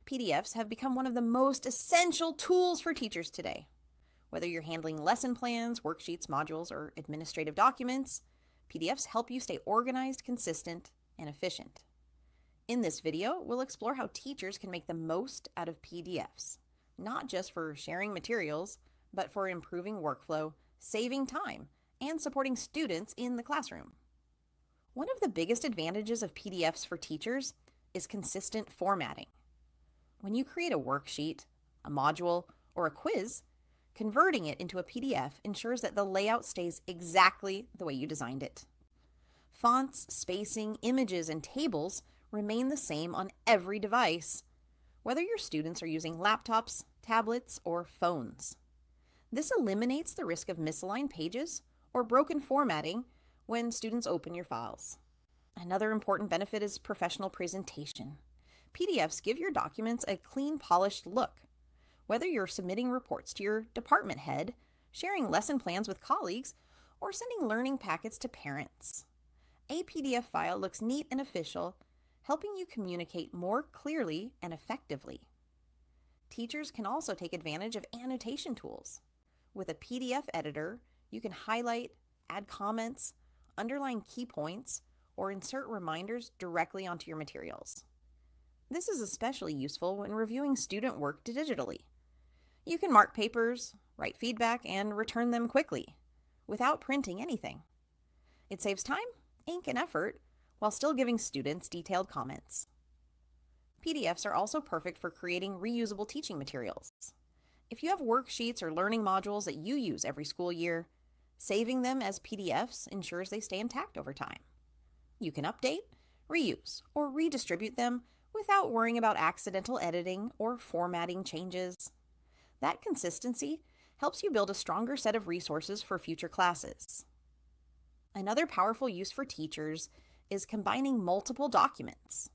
PDFs have become one of the most essential tools for teachers today. Whether you're handling lesson plans, worksheets, modules, or administrative documents, PDFs help you stay organized, consistent, and efficient. In this video, we'll explore how teachers can make the most out of PDFs, not just for sharing materials, but for improving workflow, saving time, and supporting students in the classroom. One of the biggest advantages of PDFs for teachers is consistent formatting. When you create a worksheet, a module, or a quiz, converting it into a PDF ensures that the layout stays exactly the way you designed it. Fonts, spacing, images, and tables remain the same on every device, whether your students are using laptops, tablets, or phones. This eliminates the risk of misaligned pages or broken formatting when students open your files. Another important benefit is professional presentation. PDFs give your documents a clean, polished look. Whether you're submitting reports to your department head, sharing lesson plans with colleagues, or sending learning packets to parents, a PDF file looks neat and official, helping you communicate more clearly and effectively. Teachers can also take advantage of annotation tools. With a PDF editor, you can highlight, add comments, underline key points, or insert reminders directly onto your materials. This is especially useful when reviewing student work digitally. You can mark papers, write feedback, and return them quickly, without printing anything. It saves time, ink, and effort, while still giving students detailed comments. PDFs are also perfect for creating reusable teaching materials. If you have worksheets or learning modules that you use every school year, saving them as PDFs ensures they stay intact over time. You can update, reuse, or redistribute them without worrying about accidental editing or formatting changes. That consistency helps you build a stronger set of resources for future classes. Another powerful use for teachers is combining multiple documents.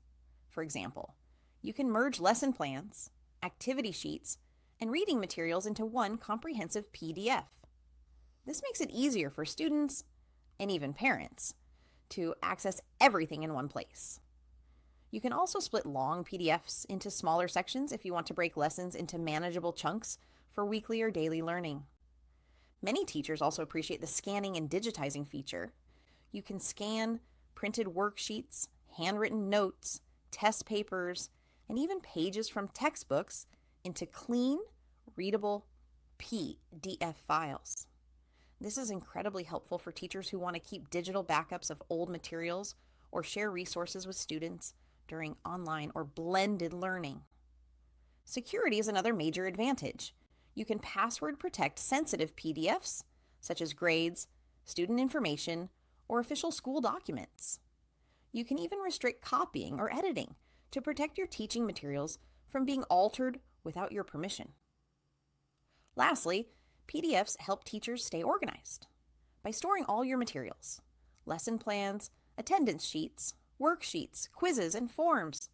For example, you can merge lesson plans, activity sheets, and reading materials into one comprehensive PDF. This makes it easier for students, and even parents, to access everything in one place. You can also split long PDFs into smaller sections if you want to break lessons into manageable chunks for weekly or daily learning. Many teachers also appreciate the scanning and digitizing feature. You can scan printed worksheets, handwritten notes, test papers, and even pages from textbooks into clean, readable PDF files. This is incredibly helpful for teachers who want to keep digital backups of old materials or share resources with students during online or blended learning. Security is another major advantage. You can password protect sensitive PDFs, such as grades, student information, or official school documents. You can even restrict copying or editing to protect your teaching materials from being altered without your permission. Lastly, PDFs help teachers stay organized. By storing all your materials, lesson plans, attendance sheets, worksheets, quizzes, and forms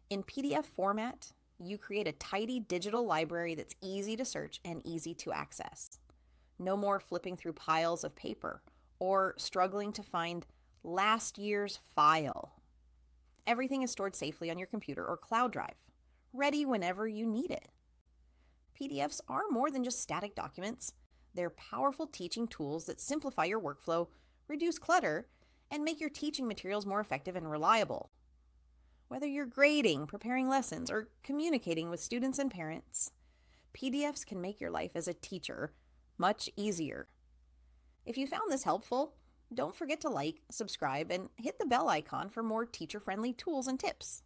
in PDF format, you create a tidy digital library that's easy to search and easy to access. No more flipping through piles of paper or struggling to find last year's file. Everything is stored safely on your computer or cloud drive, ready whenever you need it. PDFs are more than just static documents. They're powerful teaching tools that simplify your workflow, reduce clutter, and make your teaching materials more effective and reliable. Whether you're grading, preparing lessons, or communicating with students and parents, PDFs can make your life as a teacher much easier. If you found this helpful, don't forget to like, subscribe, and hit the bell icon for more teacher-friendly tools and tips.